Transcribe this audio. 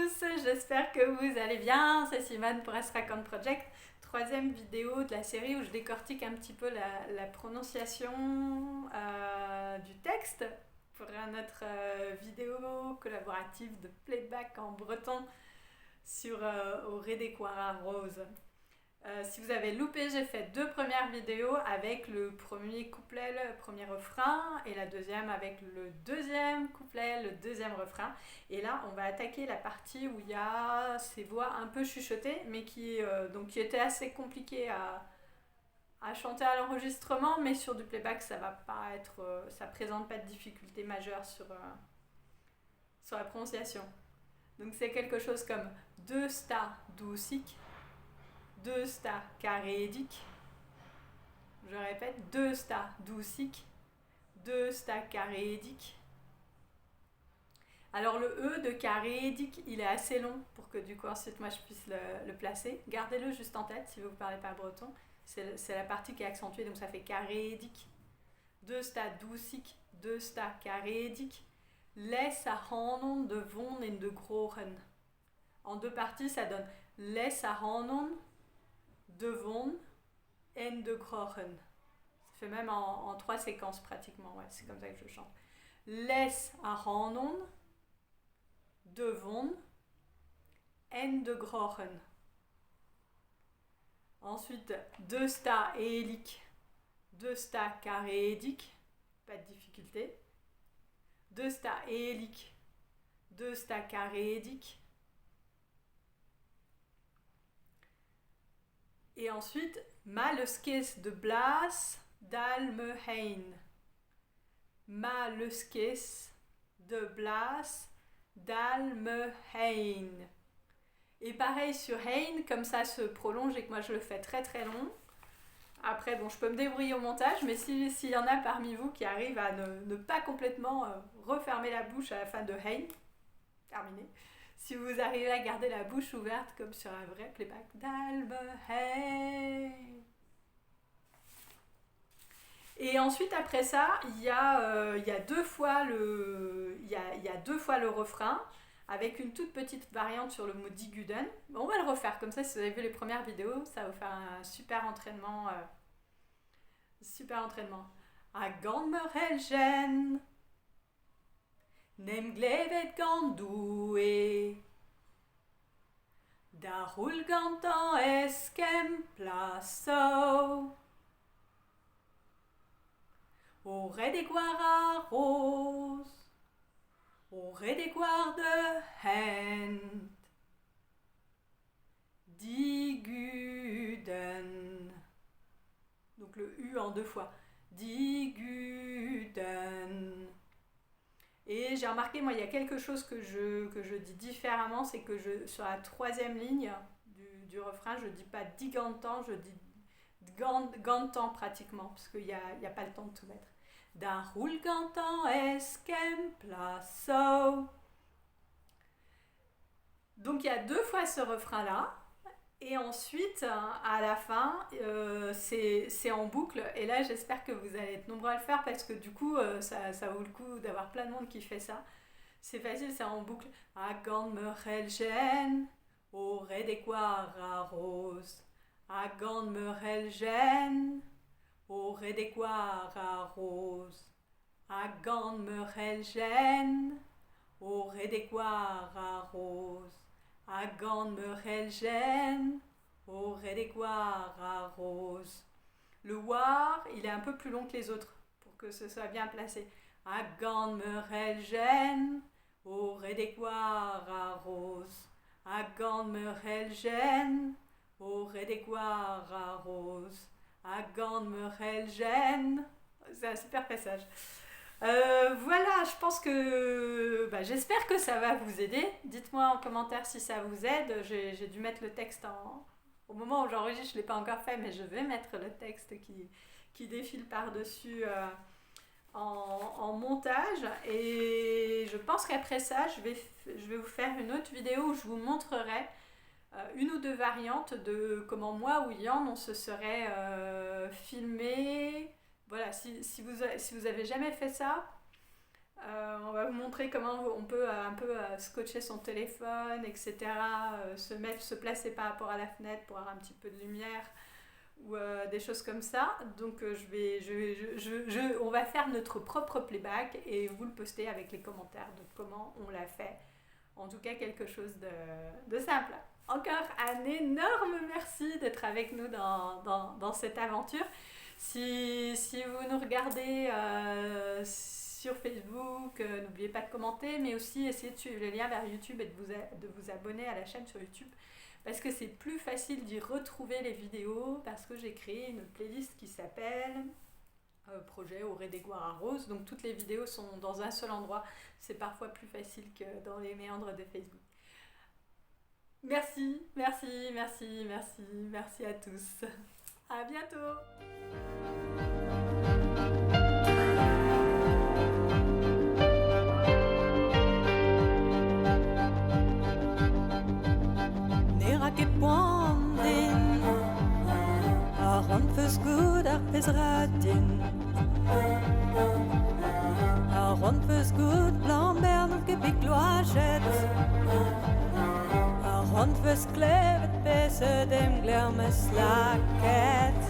tous, j'espère que vous allez bien. C'est Simone pour Astrakhan Project, troisième vidéo de la série où je décortique un petit peu la prononciation du texte pour notre vidéo collaborative de playback en breton sur au Redéquara Rose. Si vous avez loupé, j'ai fait deux premières vidéos avec le premier couplet, le premier refrain, et la deuxième avec le deuxième couplet, le deuxième refrain. Et là, on va attaquer la partie où il y a ces voix un peu chuchotées, mais qui était assez compliqué à chanter à l'enregistrement, mais sur du playback, ça va pas être, ça présente pas de difficulté majeure sur la prononciation. Donc c'est quelque chose comme deux sta dousik, deux sta karedik. Je répète, deux sta dousik, deux sta karedik. Alors le E de karedik, il est assez long pour que du coup ensuite moi je puisse le placer. Gardez-le juste en tête si vous ne parlez pas breton. C'est la partie qui est accentuée, donc ça fait karedik. Deux sta dousik, deux sta karedik. Les a hanon de von en de grohen. En deux parties, ça donne les a hanon de von en de grohen. Ça fait même en trois séquences pratiquement, ouais, c'est comme ça que je chante. Les a hanon de von en de grohen. Ensuite, deux sta elik, deux sta karedik, pas de difficulté. Deux sta elik, deux sta karedik. Et ensuite, maleskes de blas dalmehein. Maleskes de blas dalmehein. Et pareil sur hein, comme ça se prolonge et que moi je le fais très très long. Après, bon, je peux me débrouiller au montage, mais s'il y en a parmi vous qui arrivent à ne pas complètement refermer la bouche à la fin de hein, terminé. Si vous arrivez à garder la bouche ouverte comme sur un vrai playback, Dalmehein. Et ensuite après ça, il y a deux fois le refrain avec une toute petite variante sur le mot diguden. Bon, on va le refaire comme ça. Si vous avez vu les premières vidéos, ça va vous faire un super entraînement. A Ganmerhelgen. Nem glevet gandoue. Da hulgantan eskem plaso. Au redégoire à rose. Au redégoire de hand. Diguden. Donc le U en deux fois. Diguden. Et j'ai remarqué, moi, il y a quelque chose que je dis différemment, c'est que sur la troisième ligne du refrain, je ne dis pas digantan, je dis gantan pratiquement, parce qu'il n'y a pas le temps de tout mettre. Da hulgantan eskem plaso. Donc il y a deux fois ce refrain-là. Et ensuite, à la fin, c'est en boucle. Et là, j'espère que vous allez être nombreux à le faire parce que du coup, ça vaut le coup d'avoir plein de monde qui fait ça. C'est facile, c'est en boucle. Agan merelgen, au redéquara rose. Agan merelgen, au redéquara rose. Agan merelgen, au redéquara rose. Agan merelgen, au redéquara rose. Le war, il est un peu plus long que les autres pour que ce soit bien placé. Agan merelgen, au redéquara rose. Agan merelgen, au redéquara rose. Agan merelgen. C'est un super passage. Voilà, je pense que j'espère que ça va vous aider. Dites-moi en commentaire si ça vous aide. J'ai dû mettre le texte au moment où j'enregistre, je ne l'ai pas encore fait, mais je vais mettre le texte qui défile par-dessus en montage. Et je pense qu'après ça, je vais vous faire une autre vidéo où je vous montrerai une ou deux variantes de comment moi ou Yann on se serait filmé. Voilà, si vous avez jamais fait ça, On va vous montrer comment on peut un peu scotcher son téléphone, etc. Se placer par rapport à la fenêtre pour avoir un petit peu de lumière ou des choses comme ça. Donc on va faire notre propre playback et vous le postez avec les commentaires de comment on l'a fait. En tout cas, quelque chose de simple. Encore un énorme merci d'être avec nous dans cette aventure. Si vous nous regardez sur Facebook, n'oubliez pas de commenter, mais aussi essayez de suivre le lien vers YouTube et de vous abonner à la chaîne sur YouTube, parce que c'est plus facile d'y retrouver les vidéos, parce que j'ai créé une playlist qui s'appelle Projet Auré des Goires à Rose, donc toutes les vidéos sont dans un seul endroit. C'est parfois plus facile que dans les méandres de Facebook. Merci à tous. À bientôt. Poandin Aron fes good ar pezradin Aron fes good Lambert of gebik loachet Aron fes klevet bese dem glermes laket